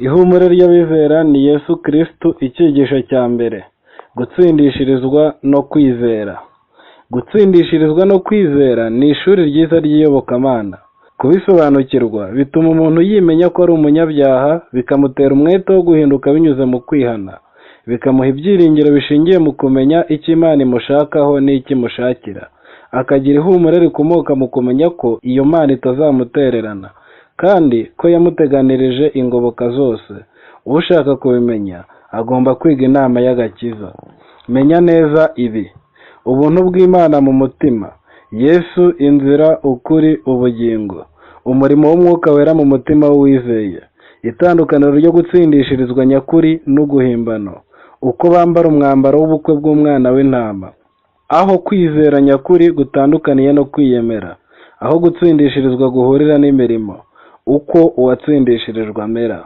Ihumure ry'abizera ni Yesu Kristo. Icyigisho cya mbere: gutsindishirizwa no kwizera. Gutsindishirizwa no kwizera ni ishuri ryiza ry'iyobokamana. Kubisobanukirwa bituma umuntu yimenya ko ari umunyabyaha, bikamutera umwete wo guhinduka binyuze mu kwihana, bikamuha ibyiringiro bishingiye mu kumenya icyo Imana imushakaho n'icyo imushakira, akagira ihumure rikomoka mu kumenya ko iyo Mana itazamutererana kandi ko yamuteganirije ingoboka zose. Ushaka kubimenya agomba kwiga inama y'agakiza. Menya neza ibi: ubuntu bw'Imana mu mutima, Yesu inzira, ukuri, ubugingo, umurimo w'Umwuka Wera mu mutima w'uwizeye, itandukaniro ryo gutsindishirizwa nyakuri n'uguhimbano, uko bambara umwambaro w'ubukwe bw'umwana w'intama, aho kwizera nyakuri gutandukaniye no kwiyemera, aho gutsindishirizwa guhurira n'imirimo, uko uwatsindishirijwe amera.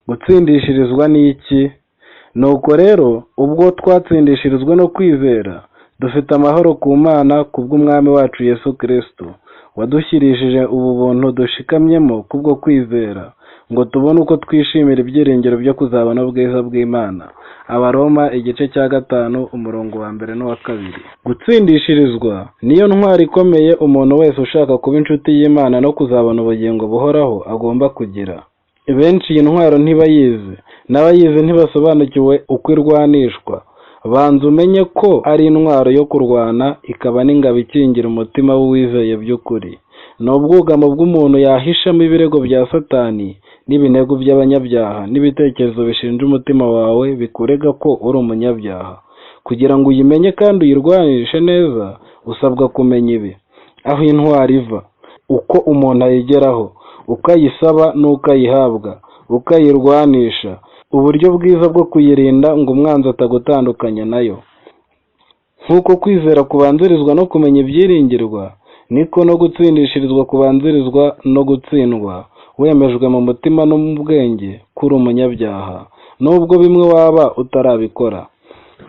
Gutsindishirizwa ni iki? Nuko rero ubwo twatsindishirizwa no kwizera, dufite amahoro ku Mana kubw'Umwami wacu Yesu Kristo, wadushyirishije ubu buntu dushikamyemo kubwo kwizera, ngo tubone uko twishimira ibyiringiro byo kuzabona ubwiza bw'Imana. Abaroma igice cya 5 umurongo wa 1 n'uwa 2. Gutsindishirizwa niyo ntwari ikomeye umuntu wese ushaka kuba inshuti y'Imana no kuzabona ubugingo buhoraho agomba kugira. Benshi iyi ntwaro ntibayizi, n'abayizi ntibasobanukiwe uko irwanishwa. Banza umenye ko ari intwaro yo kurwana, ikaba n'ingabo ikingira umutima w'uwizeye by'ukuri. Ni ubwugamo bw'umuntu yahishamo ibirego bya Satani n'ibinego by'abanyabyaha n'ibitekerezo bishinja umutima wawe bikurega ko uri umunyabyaha. Kugira ngo uyimenye kandi uyirwanishe neza, usabwa kumenya ibi: aho intwari iva, uko umuntu ayigeraho, uko ayisaba n'uko ayihabwa, uko ayirwanisha, uburyo bwiza bwo kuyirinda ngo umwanzi atagutandukanya nayo. Nk'uko kwizera kubanzirizwa no kumenya ibyiringirwa, niko no gutsindishirizwa kubanzirizwa no gutsindwa wemejwe mu mutima no mu bwenge kuri umunyabyaha, nubwo bimwe waba utarabikora.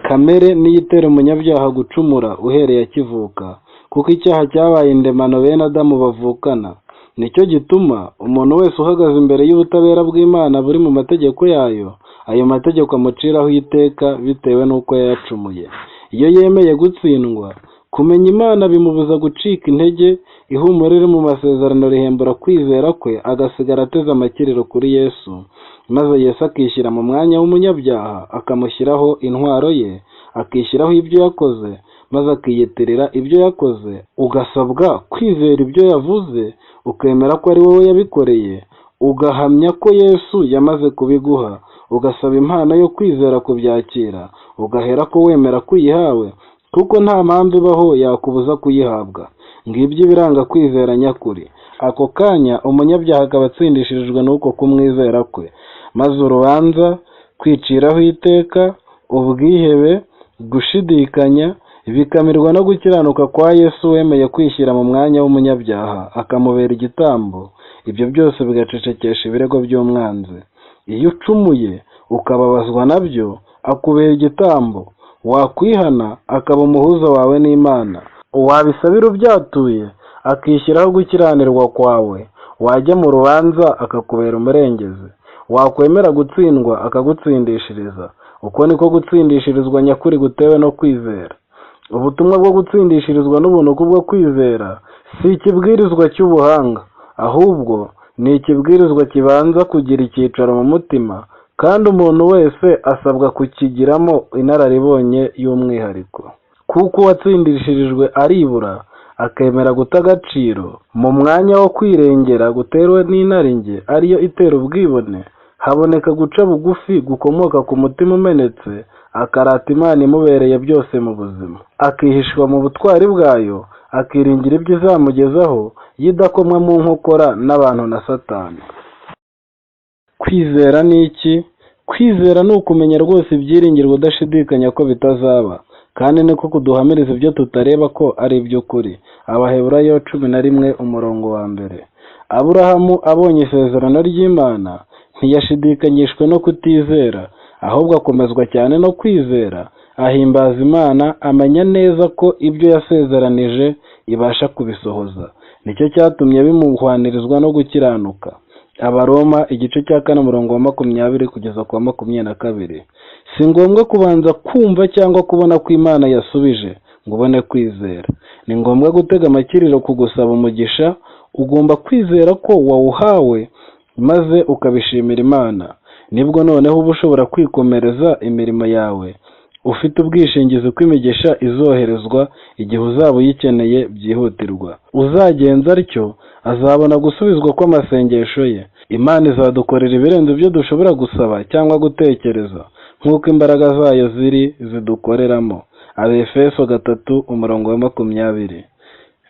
Kamere niyo itera umunyabyaha gucumura uhereye akivuka, kuko icyaha cyabaye indemano bene Adamu bavukana. Nicyo gituma umuntu wese uhagaze imbere y'ubutabera bw'Imana buri mu mategeko yayo, ayo mategeko amuciraho iteka bitewe n'uko yayacumuye. Iyo yemeye gutsindwa, kumenya Imana bimubuza gucika intege. Ihumure riri mu masezerano rihembura kwizera kwe, agasigara ateze amakiriro kuri Yesu, maze Yesu akishyira mu mwanya w'umunyabyaha, akamushyiraho intwaro ye, akishyiraho ibyo yakoze, maze akiyitirira ibyo yakoze. Ugasabwa kwizera ibyo yavuze, ukemera ko ari wowe yabikoreye, ugahamya ko Yesu yamaze kubiguha, ugasaba impano yo kwizera kubyakira, ugahera ko wemera ko uyihawe, kuko nta mpamvu ibaho yakubuza kuyihabwa. Ngibyo ibiranga kwizera nyakuri. Ako kanya umunyabyaha akaba atsindishirijwe n'uko kumwizera kwe, maze urubanza, kwiciraho iteka, ubwihebe, gushidikanya bikamirwa no gukiranuka kwa Yesu wemeye kwishyira mu mwanya w'umunyabyaha akamubera igitambo. Ibyo byose bigacecekesha ibirego by'umwanzi. Iyo ucumuye ukababazwa nabyo, akubera igitambo. Wakwihana akaba umuhuza wawe n'Imana. Wabisabira ubyatuye, akishyiraho gukiranirwa kwawe. Wajya mu rubanza akakubera umurengezi. Wakwemera gutsindwa akagutsindishiriza. Uko niko gutsindishirizwa nyakuri gutewe no kwizera. Ubutumwa bwo gutsindishirizwa n'ubuntu kubwo kwizera si ikibwirizwa cy'ubuhanga, ahubwo ni ikibwirizwa kibanza kugira icyicaro mu mutima, kandi umuntu wese asabwa kukigiramo inararibonye y'umwihariko. Kuko uwatsindishirijwe aribura, akemera guta agaciro mu mwanya wo kwirengera guterwa n'inarinjye, ariyo itera ubwibone, haboneka guca bugufi gukomoka ku mutima umenetse, akarata Imana imubereye byose mu buzima, akihishwa mu butwari bwayo, akiringira ibyo izamugezaho, yidakomwa mu nkokora n'abantu na Satani. Kwizera ni iki? Kwizera ni ukumenya rwose ibyiringirwa udashidikanya ko bitazaba, kandi niko kuduhamiriza ibyo tutareba ko ari iby'ukuri. Abaheburayo 11 umurongo wa 1. Aburahamu abonye isezerano ry'Imana ntiyashidikanyishwe no kutizera, ahubwo akomezwa cyane no kwizera, ahimbaza Imana, amenya neza ko ibyo yasezeranije ibasha kubisohoza. Nicyo cyatumye bimuhwanirizwa no gukiranuka. Abaroma igice cya 4 umurongo wa 20 kugeza ku wa 22. Si ngombwa kubanza kumva cyangwa kubona ko Imana yasubije ngo ubone kwizera. Ni ngombwa gutega amakiriro kugusaba umugisha. Ugomba kwizera ko wawuhawe maze ukabishimira Imana. Nibwo noneho uba ushobora kwikomereza imirimo yawe, ufite ubwishingizi ko imigisha izoherezwa igihe uzaba uyikeneye byihutirwa. Uzagenza atyo azabona gusubizwa kw'amasengesho ye. Imana izadukorera ibirenze ibyo dushobora gusaba cyangwa gutekereza, nk'uko imbaraga zayo zidukoreramo. Abefeso 3 umurongo wa 20.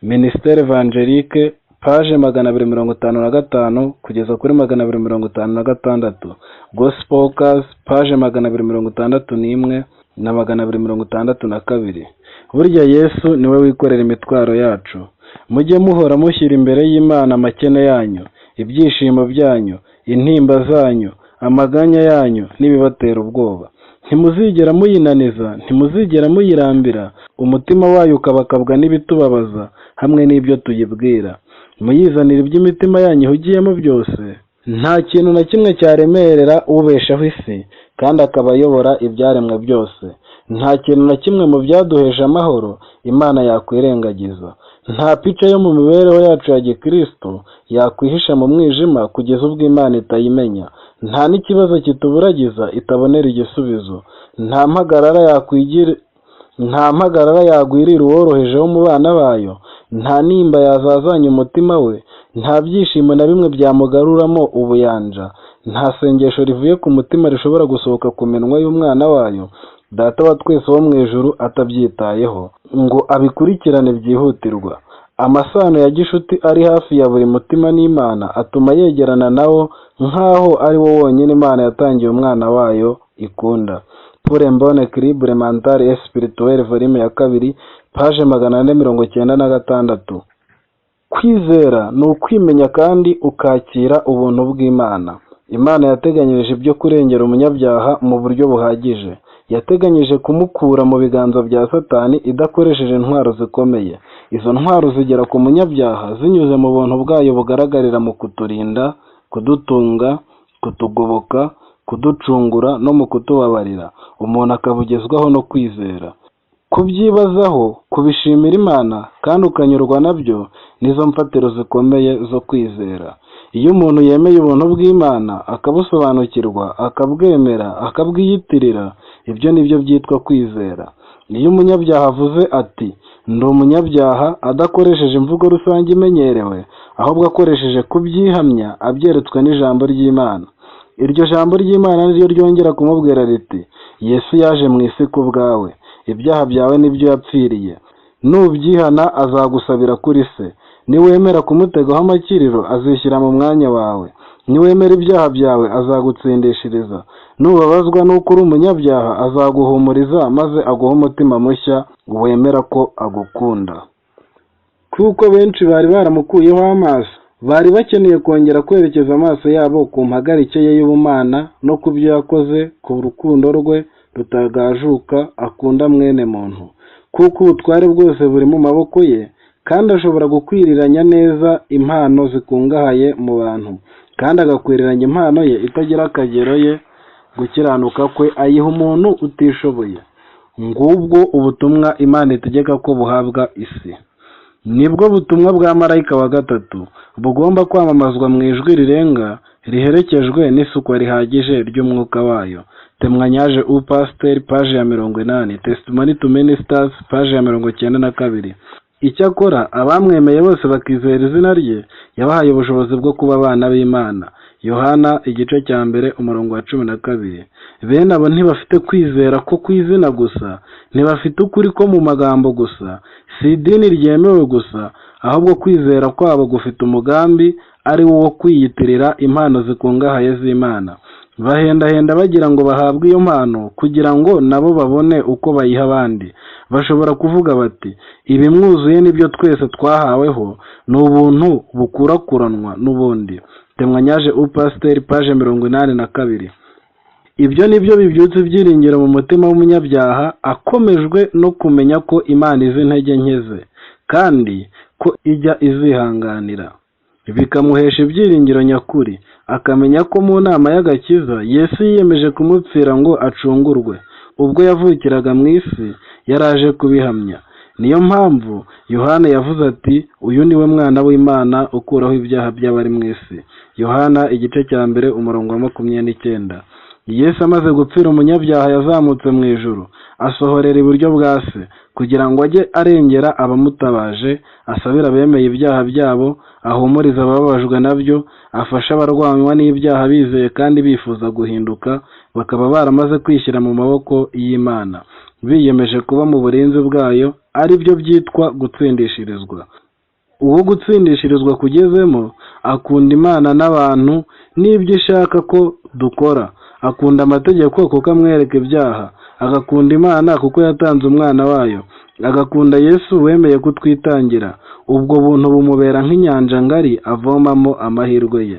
Ministère Evangelique, page 255 kugeza kuri 256. Gospelers, page 261 na 262. Burya Yesu niwe wikorera imitwaro yacu. Mujye muhora mushyira imbere y'Imana amakene yanyu, ibyishimo byanyu, intimba zanyu, amaganya yanyu n'ibibatera ubwoba. Ntimuzigera muyinaniza, ntimuzigera muyirambira, umutima wayo ukabakabwa n'ibitubabaza hamwe n'ibyo tuyibwira. Muyizanira iby'imitima yanyu ihugiyemo byose. Nta kintu na kimwe cyaremerera ubeshaho isi kandi akaba ayobora ibyaremwe byose. Nta kintu na kimwe mu byaduhesha amahoro Imana yakwirengagiza. Nta pica yo mu mibereho yacu ya gikristo yakwihisha mu mwijima kugeza ubwo Imana itayimenya. Nta n'ikibazo kituburagiza itabonera igisubizo. Nta mpagarara yagwirira uworoheje wo mu bana bayo. Nta nimba yazazanya umutima we. Nta byishimo na bimwe byamugaruramo ubuyanja. Nta sengesho rivuye ku mutima rishobora gusohoka ku minwa y'umwana wayo Data wa twese wo mu ijuru atabyitayeho ngo abikurikirane byihutirwa. Amasano ya gishuti ari hafi ya buri mutima n'Imana atuma yegerana nawo nk'aho ari wo wonyine Imana yatangiye umwana wayo ikunda. Pour un bon équilibre mental et spirituel, volume ya 2, page 496. Kwizera ni ukwimenya kandi ukakira ubuntu bw'Imana. Imana yateganyirije ibyo kurengera umunyabyaha mu buryo buhagije. Yateganyije kumukura mu biganza bya Satani idakoresheje intwaro zikomeye. Izo ntwaro zigera ku munyabyaha zinyuze mu buntu bwayo bugaragarira mu kuturinda, kudutunga, kutugoboka, kuducungura no mu kutubabarira. Umuntu akabugezwaho no kwizera. Kubyibazaho, kubishimira Imana kandi ukanyurwa nabyo nizo mfatiro zikomeye zo kwizera. Iyo umuntu yemeye ubuntu bw'Imana akabusobanukirwa, akabwemera, akabwiyitirira, ibyo nibyo byitwa kwizera. Iyo umunyabyaha avuze ati ndi umunyabyaha adakoresheje imvugo rusange imenyerewe, ahubwo akoresheje kubyihamya abyeretswe n'ijambo ry'Imana. Iryo jambo ry'Imana niryo ryongera kumubwira riti Yesu yaje mu isi ku bwawe, ibyaha byawe nibyo yapfiriye. Nubyihana azagusabira kuri se. Niwemera kumutegaho amakiriro azishyira mu mwanya wawe. Niwemera ibyaha byawe azagutsindishiriza. Nubabazwa n'uko uri umunyabyaha azaguhumuriza maze aguha umutima mushya wemera ko agukunda. Kuko benshi bari baramukuyeho amaso, bari bakeneye kongera kwerekeza amaso yabo ku mpagarike ye y'ubumana no ku byo yakoze, ku rukundo rwe rutagajuka akunda mwene muntu. Kuko ubutware bwose buri mu maboko ye kandi ashobora gukwiriranya neza impano zikungahaye mu bantu, kandi agakwiriranya impano ye itagira akagero ye gukiranuka kwe ayiha umuntu utishoboye. Ngubwo ubutumwa Imana itegeka ko buhabwa isi. Nibwo butumwa bwa marayika wa gatatu bugomba kwamamazwa mu ijwi rirenga riherekejwe n'isukwa rihagije ry'umwuka wayo. Témoignage au pasteur, page ya 80. Testimony to ministers, page ya 92. Icyakora abamwemeye bose bakizera izina rye yabahaye ubushobozi bwo kuba abana b'Imana. Yohana igice cya 1 umurongo wa 12. Bene abo ntibafite kwizera ko kwizina gusa, ntibafite ukuri ko mu magambo gusa, si idini ryemewe gusa, ahubwo kwizera kwabo gufite umugambi ari wo kwiyitirira impano zikungahaye z'Imana. Bahendahenda bagira ngo bahabwe iyo mpano kugira ngo nabo babone uko bayiha abandi. Bashobora kuvuga bati ibimwuzuye nibyo twese twahaweho, ni ubuntu bukurakuranwa n'ubundi. Témoignage au pasteur, page 82. Ibyo nibyo bibyutse ibyiringiro mu mutima w'umunyabyaha akomejwe no kumenya ko Imana izi intege nke ze kandi ko ijya izihanganira. bikamuhesha ibyiringiro nyakuri, akamenya ko mu nama y'agakiza Yesu yiyemeje kumupfira ngo acungurwe. Ubwo yavukiraga mu isi yaraje kubihamya. Niyo mpamvu Yohana yavuze ati, uyu ni we mwana w'Imana ukuraho ibyaha by'abari mu isi. Yohana igice cya mbere umurongo wa 29. Yesu amaze gupfira umunyabyaha yazamutse mu ijuru, asohorera iburyo bwa Se, kugira ngo ajye arengera abamutabaje, asabira abemeye ibyaha byabo, ahumuriza abababajwe nabyo, afashe abarwanywa n'ibyaha bizeye kandi bifuza guhinduka, bakaba baramaze kwishyira mu maboko y'Imana, biyemeje kuba mu burinzi bwayo, ari byo byitwa gutsindishirizwa. Uwo gutsindishirizwa kugezemo akunda Imana n'abantu n'ibyo ishaka ko dukora, akunda amategeko kuko amwereka ibyaha, agakunda Imana kuko yatanze umwana wayo, agakunda Yesu wemeye kutwitangira. Ubwo buntu bumubera nk'inyanja ngari avomamo amahirwe ye.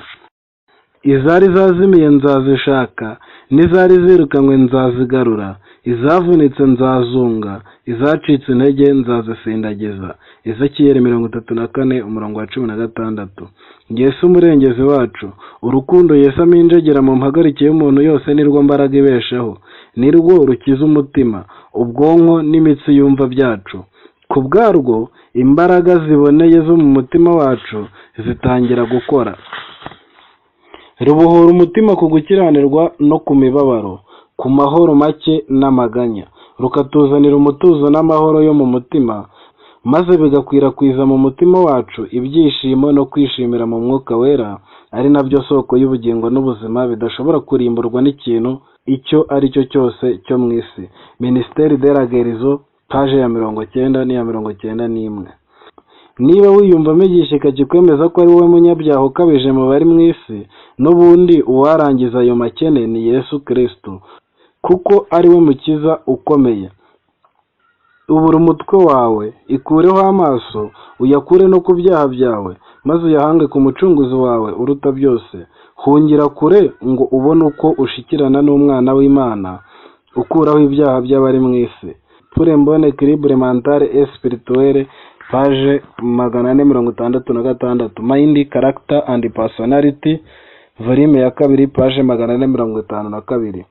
Izari zazimiye nzazishaka, n'izari zirukanywe nzazigarura, izavunitse nzazunga, izacitse intege nzazisindagiza. Ezekiyeli 34 umurongo wa 16. Yesu umurengezi wacu, urukundo Yesu aminjegera mu mpagarike y'umuntu yose nirwo mbaraga ibeshaho, nirwo rukiza umutima, ubwonko n'imitsi yumva byacu. Ku bwarwo imbaraga ziboneye zo mu mutima wacu zitangira gukora. Rubohora umutima ku gukiranirwa no ku mibabaro, ku mahoro make n'amaganya, rukatuzanira umutuzo n'amahoro yo mu mutima, maze bigakwirakwiza mu mutima wacu ibyishimo no kwishimira mu Mwuka Wera, ari nabyo soko y'ubugingo n'ubuzima bidashobora kurimburwa n'ikintu icyo ari cyo cyose cyo mu isi. Ministère de la Guérison, page ya 90 n'iya 91. Niba wiyumvamo igishyika kikwemeza ko ari wowe munyabyaha ukabije mu bari mu isi, n'ubundi uwarangiza ayo makene ni Yesu Kristo, kuko ari we mukiza ukomeye. Ubura umutwe wawe, ikureho amaso, uyakure no ku byaha byawe, maze uyahange ku mucunguzi wawe uruta byose. Hungira kure ngo ubone uko ushikirana n'umwana w'Imana, ukuraho ibyaha by'abari mu isi. Pour un bon équilibre mental et spirituel, page 466. Mind, Character and Personality, volume ya 2, page 452.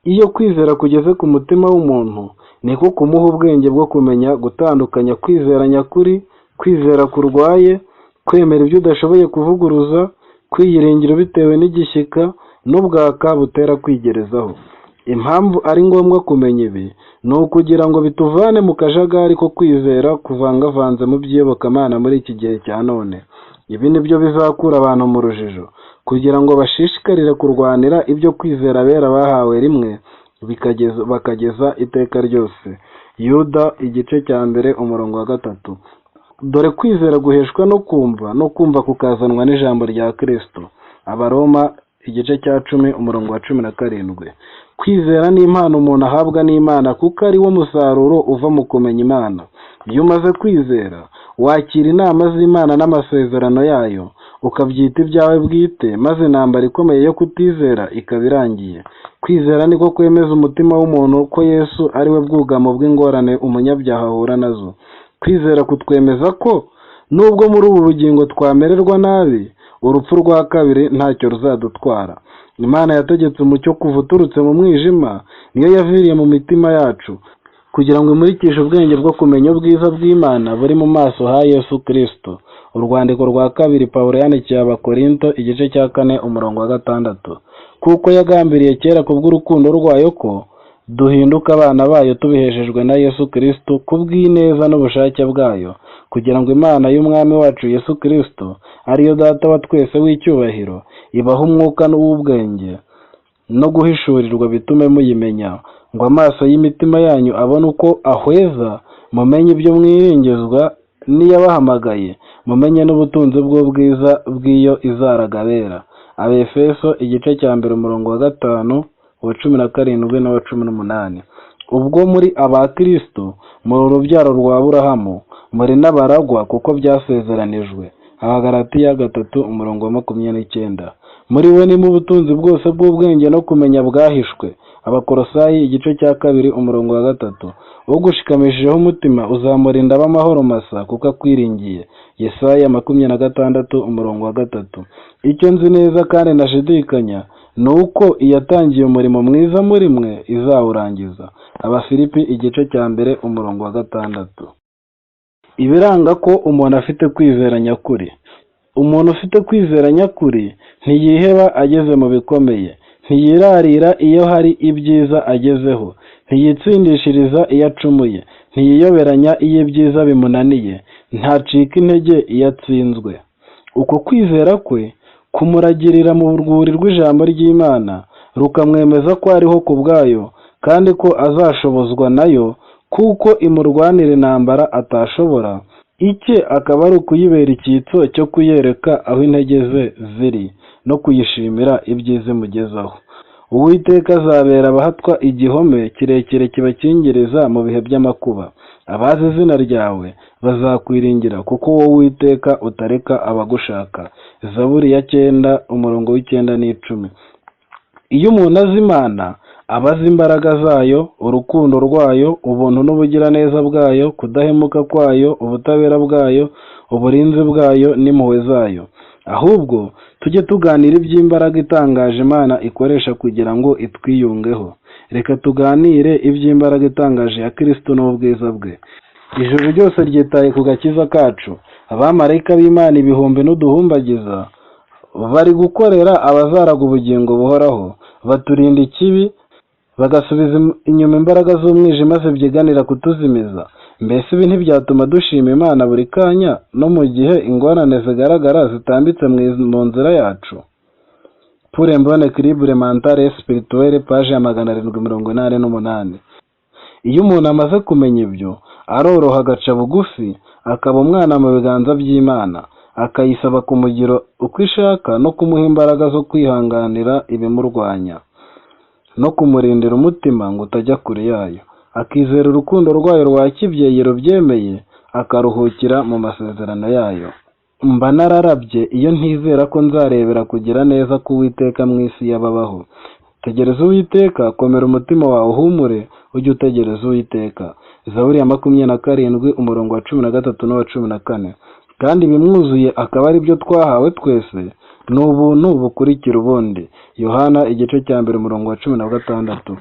Iyo kwizera kugeze ku mutima w'umuntu, niko kumuha ubwenge bwo kumenya gutandukanya kwizera nyakuri, kwizera kurwaye, kwemera ibyo udashoboye kuvuguruza, kwiyiringira bitewe n'igishyika n'ubwaka butera kwigerezaho. Impamvu ari ngombwa kumenya ibi ni ukugira ngo bituvane mu kajagari ko kwizera kuvangavanze mu by'iyobokamana muri iki gihe cya none. Ibi ni byo bizakura abantu mu rujijo, kugira ngo bashishikarire kurwanira ibyo kwizera abera bahawe rimwe bakageza iteka ryose. Yuda igice cya mbere umurongo wa 3. Dore kwizera guheshwa no kumva kukazanwa n'ijambo rya Kristo. Abaroma igice cya 10 umurongo wa 17. Kwizera ni impano umuntu ahabwa n'Imana kuko ari wo musaruro uva mu kumenya Imana. Iyo umaze kwizera, wakira inama z'Imana n'amasezerano yayo, ukabyita ibyawe bwite, maze intambara ikomeye yo kutizera ikaba irangiye. Kwizera niko kwemeza umutima w'umuntu ko Yesu ari we bwugamo bw'ingorane umunyabyaha ahura nazo. Kwizera kutwemeza ko nubwo muri ubu bugingo twamererwa nabi, urupfu rwa kabiri ntacyo ruzadutwara. Imana yategetse umucyo kuva uturutse mu mwijima, niyo yaviriye mu mitima yacu, kugira ngo imurikishe ubwenge bwo kumenya ubwiza bw'Imana buri mu maso ha Yesu Kristo. Urwandiko rwa 2 Pawulo yandikiye Abakorinto igice cya 4 umurongo wa 6. Kuko yagambiriye kera kubw'urukundo rwayo ko duhinduka abana bayo tubiheshejwe na Yesu Kristo kubw'ineza n'ubushake bwayo, kugira ngo Imana y'Umwami wacu Yesu Kristo, ariyo Data wa twese w'icyubahiro, ibaha umwuka n'ubwenge no guhishurirwa bitume muyimenya, ngo amaso y'imitima yanyu abone uko ahweza, mumenye ibyo mwiringizwa n'iyabahamagaye, mumenye n'ubutunzi bw'ubwiza bw'iyo izaraga abera. Abefeso igice cya 1 umurongo wa 5, wa 17 n'uwa 18. Ubwo muri aba Kristo, muri urubyaro rwa Aburahamu, muri n'abaragwa kuko byasezeranijwe. Abagalatiya 3 umurongo wa 29. Muri we ni mu butunzi bwose bw'ubwenge no kumenya bwahishwe, Abakolosayi igice cya 2 umurongo wa 3. Ugushikamishijeho umutima uzamurinda ab'amahoro masa kuko akwiringiye. Yesaya 26 umurongo wa 3. Icyo nzi neza kandi ntashidikanya ni uko iyatangiye umurimo mwiza muri mwe izawurangiza. Abafilipi igice cya 1 umurongo wa 6. Ibiranga ko umuntu afite kwizera nyakuri. Umuntu ufite kwizera nyakuri ntiyiheba ageze mu bikomeye, ntiyirarira iyo hari ibyiza agezeho, ntiyitsindishiriza iyo acumuye, ntiyiyoberanya iyo ibyiza bimunaniye, ntacika intege iyo atsinzwe. Uko kwizera kwe kumuragirira mu rwuri rw'ijambo ry'Imana, rukamwemeza ko ariho ku bwayo kandi ko azashobozwa nayo, kuko imurwanira intambara atashobora, icye akaba ari ukuyibera icyitso cyo kuyereka aho intege ze ziri no kuyishimira ibyiza imugezaho. Uwiteka azabera abahatwa igihome kirekire kibakingiriza mu bihe by'amakuba. Abazi izina ryawe bazakwiringira kuko wowe Uwiteka utareka abagushaka. Zaburi ya 9 umurongo w'9 n'10. Iyo umuntu azi Imana aba azi imbaraga zayo, urukundo rwayo, ubuntu n'ubugiraneza bwayo, kudahemuka kwayo, ubutabera bwayo, uburinzi bwayo n'impuhwe zayo. Ahubwo tujye tuganira iby'imbaraga itangaje Imana ikoresha kugira ngo itwiyungeho. Reka tuganire iby'imbaraga itangaje ya Kristo n'ubwiza bwe. Ijuru ryose ryitaye ku gakiza kacu. Abamarayika b'Imana ibihumbi n'uduhumbagiza bari gukorera abazaraga ubugingo buhoraho, baturinda ikibi, bagasubiza inyuma imbaraga z'umwijima zibyiganira kutuzimiza. Mbese ibi ntibyatuma dushima Imana buri kanya no mu gihe ingorane zigaragara zitambitse mu nzira yacu? Pour un bon équilibre mental et spirituel, page ya 788. Iyo umuntu amaze kumenya ibyo, aroroha agaca bugufi, akaba umwana mu biganza by'Imana, akayisaba kumugira uko ishaka no kumuha imbaraga zo kwihanganira ibimurwanya no kumurindira umutima ngo utajya kure yayo, akizera urukundo rwayo rwa kibyeyi rubyemeye, akaruhukira mu masezerano yayo. Mba nararabye iyo ntizera ko nzarebera kugira neza k'Uwiteka mu isi y'ababaho. Tegereza Uwiteka, komera umutima wawe uhumure, ujye utegereza Uwiteka. Zaburi ya 27 umurongo wa 13 n'uwa 14. Kandi bimwuzuye akaba ari byo twahawe twese, ni ubuntu bukurikira ubundi. Yohana igice cya 1 umurongo wa 16.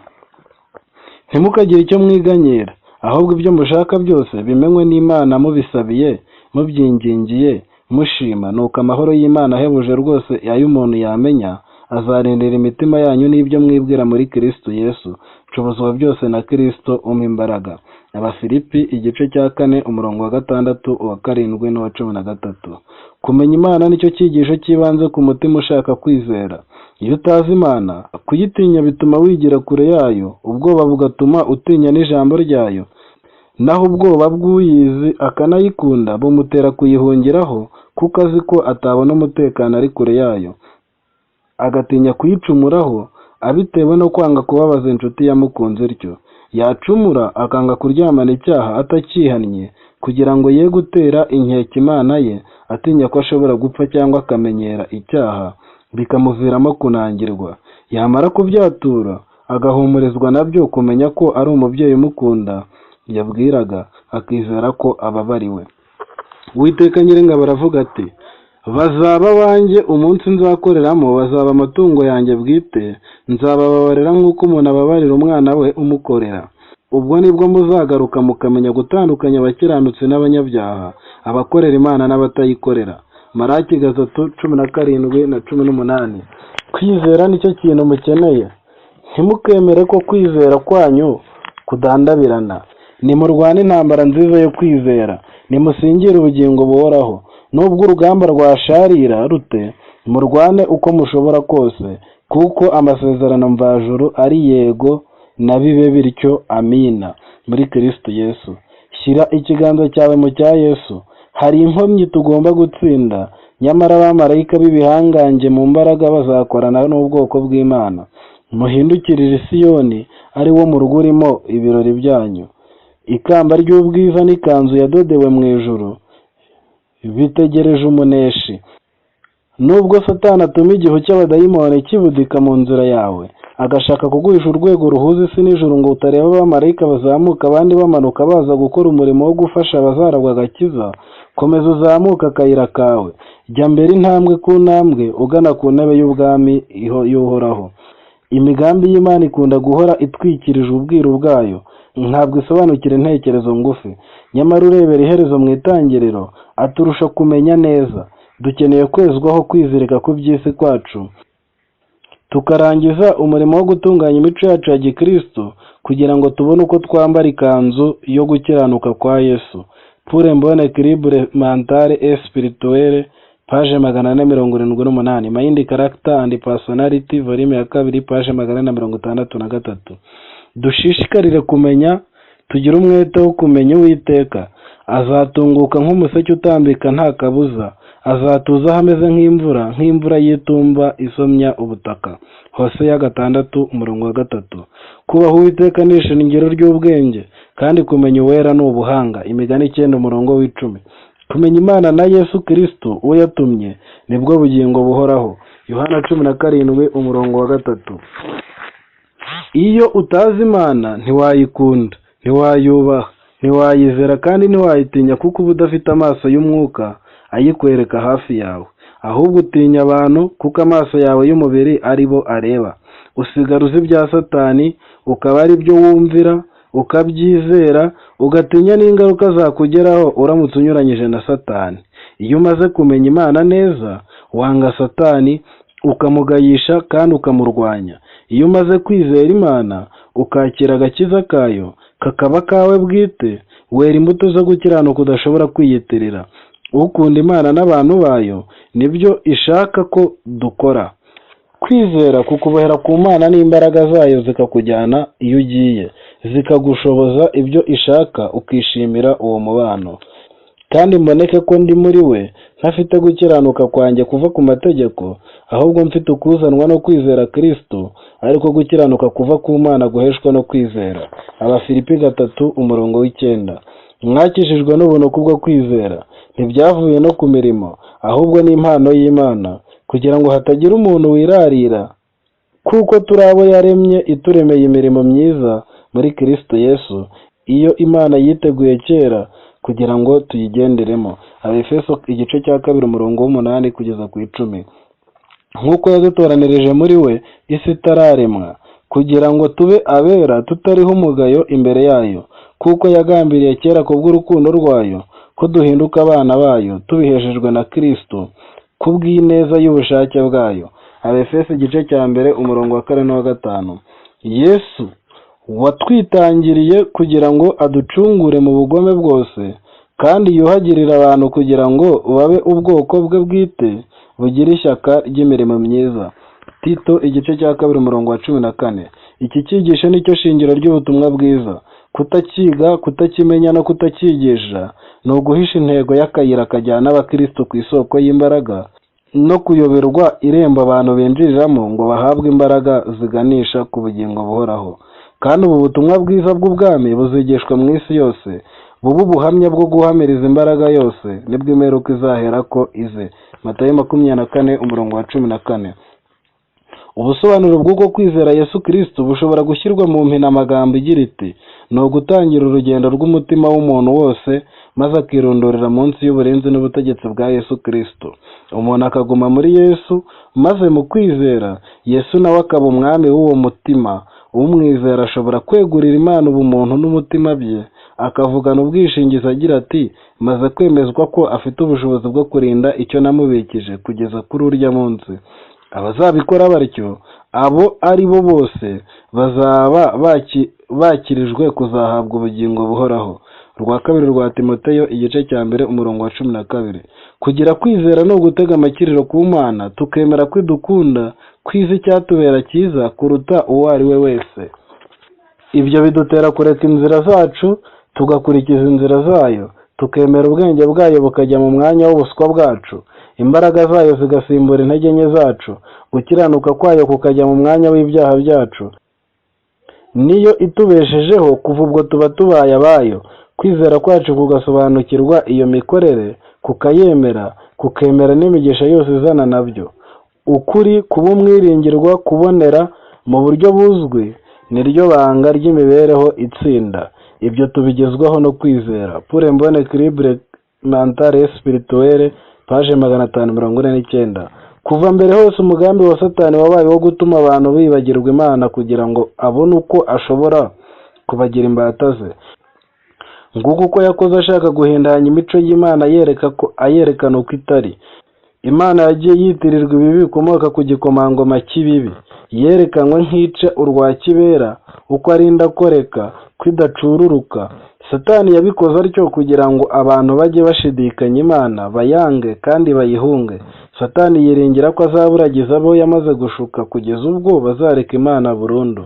Ntimukagire icyo mwiganyira, ahubwo ibyo mushaka byose bimenywe n'Imana mubisabiye, mubyingingiye, mushima. Nuko amahoro y'Imana ahebuje rwose ay'umuntu yamenya azarindira imitima yanyu n'ibyo mwibwira muri Kristo Yesu. Nshobozwa byose na Kristo umpa imbaraga. Abafilipi igice cya 4 umurongo wa 6, uwa 7 n'uwa 13. Kumenya Imana nicyo cyigisho cy'ibanze ku mutima ushaka kwizera. Iyo utazi Imana, kuyitinya bituma wigira kure yayo, ubwoba bugatuma utinya n'ijambo ryayo, naho ubwoba bw'uyizi akanayikunda bumutera kuyihungiraho, kuko azi ko atabona umutekano ari kure yayo, agatinya kuyicumuraho abitewe no kwanga kubabaza inshuti yamukunze ityo. Yacumura akanga kuryamana icyaha atacyihannye, kugira ngo ye gutera inkeke Imana ye, atinya ko ashobora gupfa cyangwa akamenyera icyaha bikamuviramo kunangirwa. Yamara kubyatura agahumurizwa nabyo, kumenya ko ari umubyeyi umukunda yabwiraga, akizera ko ababariwe. Uwiteka Nyiringabo aravuga ati, bazaba banjye umunsi nzakoreramo, bazaba amatungo yanjye bwite, nzabababarira nk'uko umuntu ababarira umwana we umukorera. Ubwo nibwo muzagaruka mukamenya gutandukanya abakiranutsi n'abanyabyaha, abakorera Imana n'abatayikorera. Malaki 3:17 na 18. Kwizera nicyo kintu mukeneye. Ntimukemere ko kwizera kwanyu kudandabirana. Nimurwane intambara nziza yo kwizera, nimusingire ubugingo buhoraho. Nubwo urugamba rwasharira rute, murwane uko mushobora kose, kuko amasezerano mvajuru ari yego na bibe bityo. Amina. Muri Kristo Yesu. Shyira ikiganza cyawe mu cya Yesu. Hari inkomyi tugomba gutsinda, nyamara abamarayika b'ibihangange mu mbaraga bazakorana n'ubwoko bw'Imana. Muhindukirire Siyoni, ari wo mu rugo urimo ibirori byanyu. Ikamba ry'ubwiza n'ikanzu yadodewe mu ijuru bitegereje umuneshi. Nubwo Satani atuma igihu cy'abadayimoni kibudika mu nzira yawe, agashaka kuguhisha urwego ruhuza isi n'ijuru ngo utareba abamarayika bazamuka abandi bamanuka baza gukora umurimo wo gufasha abazaragwa agakiza, komeza uzamuka akayira kawe, jya mbere intambwe ku ntambwe ugana ku ntebe y'ubwami y'uhoraho. Imigambi y'Imana ikunda guhora itwikirije ubwiru bwayo, ntabwo isobanukira intekerezo ngufi, nyamara urebera iherezo mu itangiriro aturusha kumenya neza. Dukeneye kwezwaho kwizirika ku by'isi kwacu, tukarangiza umurimo wo gutunganya imico yacu ya gikristo kugira ngo tubone uko twambara ikanzu yo gukiranuka kwa Yesu. Pour un bon équilibre mental et spirituel, page 478. Mind, Character and Personality, volume ya 2, page 463. Dushishikarire kumenya, tugire umwete wo kumenya Uwiteka. Azatunguka nk'umuseke utambika nta kabuza, azatuza hameze nk'imvura y'itumba isomya ubutaka. Hoseya 6:3. Kubaha Uwiteka ni ishingiro ry'ubwenge, kandi kumenya Uwera ni ubuhanga. Imigani 9:10. Kumenya Imana na Yesu Kristo uwo yatumye nibwo bugingo buhoraho. Yohana 17:3. Iyo utazi Imana ntiwayikunda, ntiwayubaha, ntiwayizera kandi ntiwayitinya, kuko uba udafite amaso y'umwuka ayikwereka hafi yawe, ahubwo utinya abantu kuko amaso yawe y'umubiri ari bo areba. Usigara uzi ibya Satani, ukaba ari byo wumvira, ukabyizera, ugatinya n'ingaruka zakugeraho uramutse unyuranyije na Satani. Iyo umaze kumenya Imana neza, wanga Satani, ukamugayisha kandi ukamurwanya. Iyo umaze kwizera Imana, ukakira agakiza kayo kakaba kawe bwite, wera imbuto zo gukiranuka udashobora kwiyitirira. Ukunda Imana n'abantu bayo nibyo ishaka ko dukora. Kwizera kukubohera ku Mana n'imbaraga zayo zikakujyana iyo ugiye, zikagushoboza ibyo ishaka, ukishimira uwo mubano. Kandi mboneke ko ndi muri we, ntafite gukiranuka kwanjye kuva ku mategeko, ahubwo mfite ukuzanwa no kwizera Kristo, ariko gukiranuka kuva ku Mana guheshwa no kwizera. Abafilipi 3:9. Mwakijijwe n'ubuntu kubwo kwizera, ntibyavuye no ku mirimo, ahubwo ni impano y'Imana, kugira ngo hatagira umuntu wirarira, kuko turi abo yaremye ituremeye imirimo myiza muri Kristo Yesu, iyo Imana yiteguye kera kugira ngo tuyigenderemo. Abefeso 2:8-10. Nk'uko yadutoranirije muri we isi itararemwa, kugira ngo tube abera tutariho umugayo imbere yayo, kuko yagambiriye kera kubw'urukundo rwayo ko duhinduka abana bayo tubiheshejwe na Kristo kubw'ineza y'ubushake bwayo. Abefeso 1:4-5. Yesu watwitangiriye kugira ngo aducungure mu bugome bwose, kandi yuhagirira abantu kugira ngo babe ubwoko bwe bwite bugira ishyaka ry'imirimo myiza. Tito 2:14. Iki cyigisho nicyo shingiro ry'ubutumwa bwiza. Kutakiga, kutakimenya no kutakigisha ni uguhisha intego y'akayira kajyana abakristo ku isoko y'imbaraga, no kuyoberwa irembo abantu binjiriramo ngo bahabwe imbaraga ziganisha ku bugingo buhoraho. Kandi ubu butumwa bwiza bw'ubwami buzigishwa mu isi yose, bubu buhamya bwo guhamiriza imbaraga yose, nibwo imperuka izahera ko ize. Matayo 24:14. Ubusobanuro bw'uko kwizera Yesu Kristo bushobora gushyirwa mu mpinamagambo igira iti: ni ugutangira urugendo rw'umutima w'umuntu wose, maze akirundurira munsi y'uburinzi n'ubutegetsi bwa Yesu Kristo. Umuntu akaguma muri Yesu, maze mu kwizera Yesu nawe akaba umwami w'uwo mutima. Umwizera ashobora kwegurira Imana ubumuntu n'umutima bye, akavugana ubwishingizi agira ati: maze kwemezwa ko afite ubushobozi bwo kurinda icyo namubikije kugeza kuri urya munsi. Abazabikora batyo, abo ari bo bose bazaba bakirijwe kuzahabwa ubugingo buhoraho. Rwa kabiri rwa Timoteyo 1:12. Kugira kwizera no gutega amakiriro ku Mana, tukemera ko idukunda, kwiza icyatubera cyiza kuruta uwo ari we wese. Ibyo bidutera kureka inzira zacu tugakurikiza inzira zayo, tukemera ubwenge bwayo bukajya mu mwanya w'ubuswa bwacu, imbaraga zayo zigasimbura intege nke zacu, gukiranuka kwayo kukajya mu mwanya w'ibyaha byacu. Niyo itubeshejeho kuva ubwo tuba tubaye abayo. Kwizera kwacu kugasobanukirwa iyo mikorere, kukayemera, kukemera n'imigisha yose izana nabyo. Ukuri, kuba umwiringirwa, kubonera, mu buryo buzwi niryo banga ry'imibereho itsinda. Ibyo tubigezwaho no kwizera. Pour un bon équilibre mental et spirituel, page 549. Kuva mbere hose umugambi wa Satani wabaye wo gutuma abantu bibagirwa Imana kugira ngo abone uko ashobora kubagira imbata ze. Nguko uko yakoze ashaka guhindanya imico y'Imana ayerekana uko itari. Imana yagiye yitirirwa ibibi bikomoka ku gikomangoma cy'ibibi. Yerekanwe nk'ica urwa kibera, uko ari indakoreka, kwidacururuka. Satani yabikoze atyo kugira ngo abantu bajye bashidikanya Imana, bayange kandi bayihunge. Satani yiringira ko azaburagiza abo yamaze gushuka kugeza ubwo bazareka Imana burundu.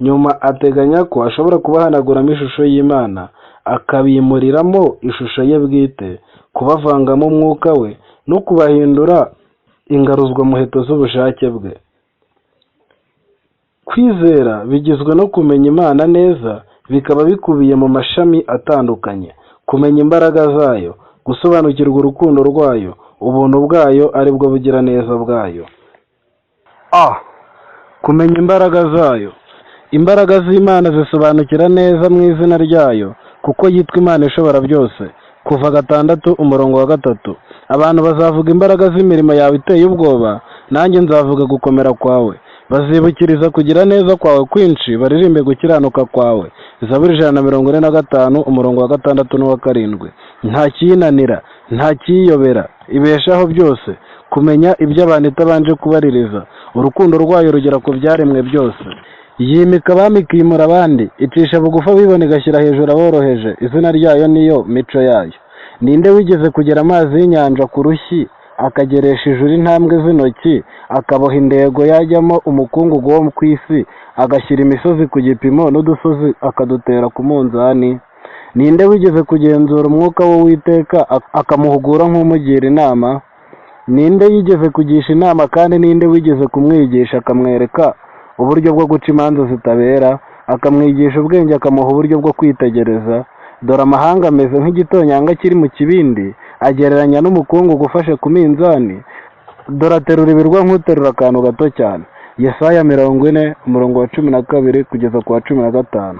Nyuma ateganya ko ashobora kubahanaguramo ishusho y'Imana, akabimuriramo ishusho ye bwite, kubavangamo umwuka we no kubahindura ingaruzwamuheto z'ubushake bwe. Kwizera bigizwe no kumenya Imana neza, bikaba bikubiye mu mashami atandukanye: kumenya imbaraga zayo, gusobanukirwa urukundo rwayo, ubuntu bwayo aribwo bugiraneza bwayo. Kumenya imbaraga zayo. Imbaraga z'Imana zisobanukira neza mu izina ryayo, kuko yitwa Imana ishobora byose. Kuva 6:3. Abantu bazavuga imbaraga z'imirimo yawe iteye ubwoba, nanjye nzavuga gukomera kwawe. Bazibukiriza kugira neza kwawe kwinshi, baririmbe gukiranuka kwawe. Zaburi 145:6-7. Nta kiyinanira, nta kiyiyobera, ibeshaho byose. Kumenya ibyo abantu itabanje kubaririza. Urukundo rwayo rugera ku byaremwe byose. Yimika abami ikimura abandi, icisha bugufi abibone igashyira hejuru aboroheje. Izina ryayo niyo mico yayo. Ninde wigeze kugera amazi y'inyanja ku rushyi, akageresha ijuru intambwe z'intoki, akaboha indego yajyamo umukungugu wo ku isi, agashyira imisozi ku gipimo n'udusozi akadutera ku munzani? Ninde wigeze kugenzura umwuka w'Uwiteka akamuhugura nk'umugira inama? Ninde yigeze kugisha inama, kandi ninde wigeze kumwigisha akamwereka uburyo bwo guca imanza zitabera, akamwigisha ubwenge akamuha uburyo bwo kwitegereza? Dore amahanga ameze nk'igitonyanga kiri mu kibindi, agereranya n'umukungugu ufashe ku minzani. Dore aterura ibirwa nk'uterura akantu gato cyane. Yesaya 40:12-15.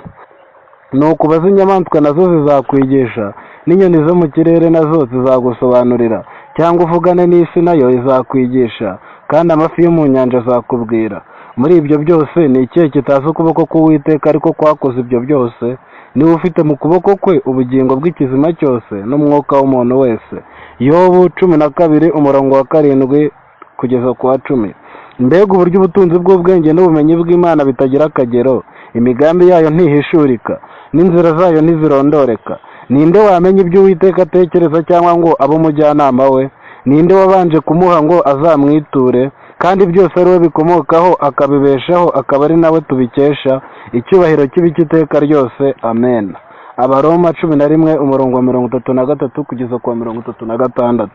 Nuko ubaze inyamaswa nazo zizakwigisha, n'inyoni zo mu kirere nazo zizagusobanurira, cyangwa uvugane n'isi nayo izakwigisha, kandi amafi yo mu nyanja azakubwira. Muri ibyo byose ni ikihe kitazi ukuboko k'Uwiteka ariko kwakoze ibyo byose? Niwe ufite mu kuboko kwe ubugingo bw'ikizima cyose n'umwuka w'umuntu wese. Yobu 12:7-10. Mbega uburyo ubutunzi bw'ubwenge n'ubumenyi bw'Imana bitagira akagero! Imigambi yayo ntihishurika, n'inzira zayo ntizirondoreka. Ninde wamenya ibyo Uwiteka atekereza, cyangwa ngo abe umujyanama we? Ninde wabanje kumuha ngo azamwiture? Kandi byose ari we bikomokaho, akabibeshaho, akaba ari nawe tubikesha. Icyubahiro kibi cy'iteka ryose. Amen. Abaroma 11:33-36.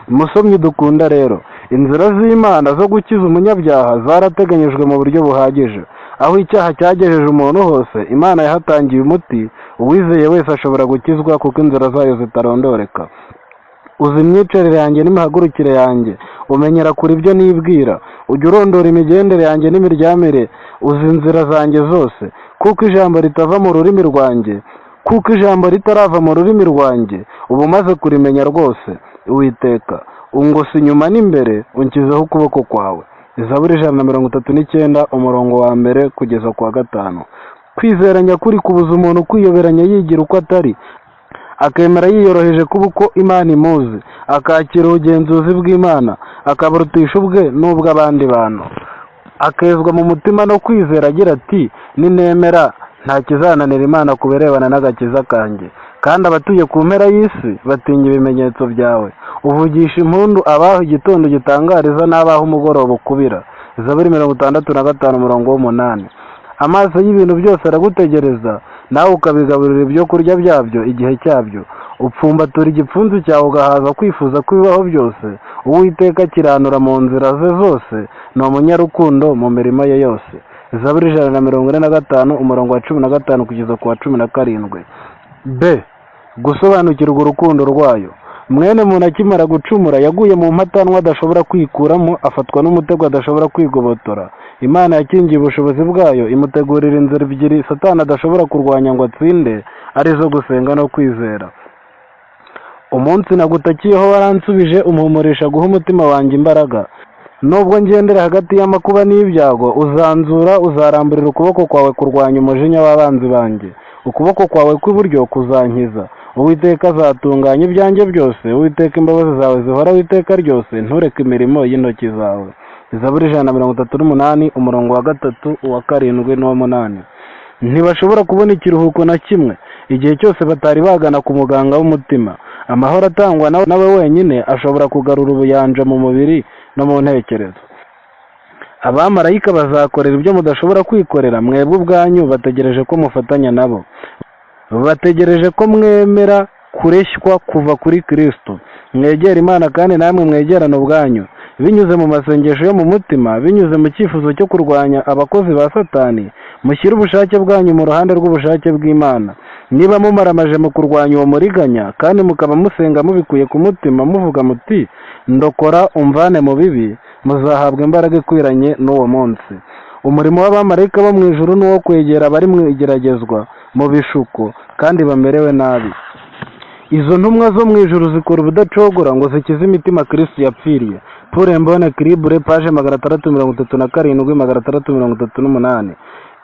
Musomyi dukunda rero, inzira z'Imana zo gukiza umunyabyaha zarateganyijwe mu buryo buhagije. Aho icyaha cyagejeje umuntu hose, Imana yahatangiye umuti. Uwizeye wese ashobora gukizwa, kuko inzira zayo zitarondoreka. Uzi imyicarire yanjye n'imihagurukire yanjye, umenyera kure ibyo nibwira. Ujya urondora imigendere yanjye n'imiryamire, uzi inzira zanjye zose. Kuko ijambo ritava mu rurimi rwanjye, kuko ijambo ritarava mu rurimi rwanjye, uba umaze kurimenya rwose. Uwiteka, ungose inyuma n'imbere, unkizeho ukuboko kwawe. Zaburi 139:1-5. Kwizera nyakuri kubuza umuntu kwiyoberanya yigira uko atari, akemera yiyoroheje kuba uko Imana imuzi, akakira ubugenzuzi bw'Imana, akaburutisha ubwe n'ubw'abandi bantu. Akezwa mu mutima no kwizera agira ati, ninemera nta kizananira Imana ku birebana n'agakiza kanjye. Kandi abatuye ku mpera y'isi batinya ibimenyetso byawe. Uvugisha impundu abaho igitondo gitangariza n'abaho umugoroba ukubira. Zaburi 65:8. Amaso y'ibintu byose aragutegereza, nawe ukabigaburira ibyo kurya byabyo igihe cyabyo. Upfumbatura igipfunsi cyawe ugahaza kwifuza kw'ibibaho byose. Uwiteka akiranura mu nzira ze zose, ni umunyarukundo mu mirimo ye yose. Zaburi 145:15-17. B. Gusobanukirwa urukundo rwayo. mwene muntu akimara gucumura yaguye mu mpatanwa adashobora kwikuramo, afatwa n'umutego adashobora kwigobotora. Imana yakingiye ubushobozi bwayo imutegurira inzira ebyiri Satani adashobora kurwanya ngo atsinde, arizo gusenga no kwizera. Umunsi nagutakiyeho waransubije, umuhumurisha guha umutima wanjye imbaraga. Nubwo ngendera hagati y'amakuba n'ibyago, uzanzura, uzaramburira ukuboko kwawe kurwanya umujinya w'abanzi banjye. Ukuboko kwawe kw'iburyo kuzankiza. Uwiteka azatunganya ibyanjye byose. Uwiteka imbabazi zawe zihoraho iteka ryose, ntureke imirimo y'intoki zawe. Zaburi 138 umurongo wa 3, uwa 7 n'uwa 8. Ntibashobora kubona ikiruhuko na kimwe igihe cyose batari bagana ku muganga w'umutima. Amahoro atangwa nawe wenyine ashobora kugarura ubuyanja mu mubiri no mu ntekerezo. Abamarayika bazakorera ibyo mudashobora kwikorera, mwebwe ubwanyu bategereje ko mufatanya nabo. Bategereje ko mwemera kureshywa kuva kuri Kristo. Mwegera Imana kandi namwe mwegerana ubwanyu, binyuze mu masengesho yo mu mutima, binyuze mu cyifuzo cyo kurwanya abakozi ba Satani. Mushyire ubushake bwanyu mu ruhande rw'ubushake bw'Imana. Niba mumaramaje mu kurwanya uwo muriganya kandi mukaba musenga mubikuye ku mutima, muvuga muti ndokora umvane mu bibi, muzahabwa imbaraga ikwiranye n'uwo munsi. Umurimo w'abamarayika bo mu ijuru ni uwo kwegera abari mu igeragezwa, mu bishuko kandi bamerewe nabi. Izo ntumwa zo mu ijuru zikora ubudacogora ngo zikize imitima Kristo yapfiriye. Pour un bon équilibre, page 637 638.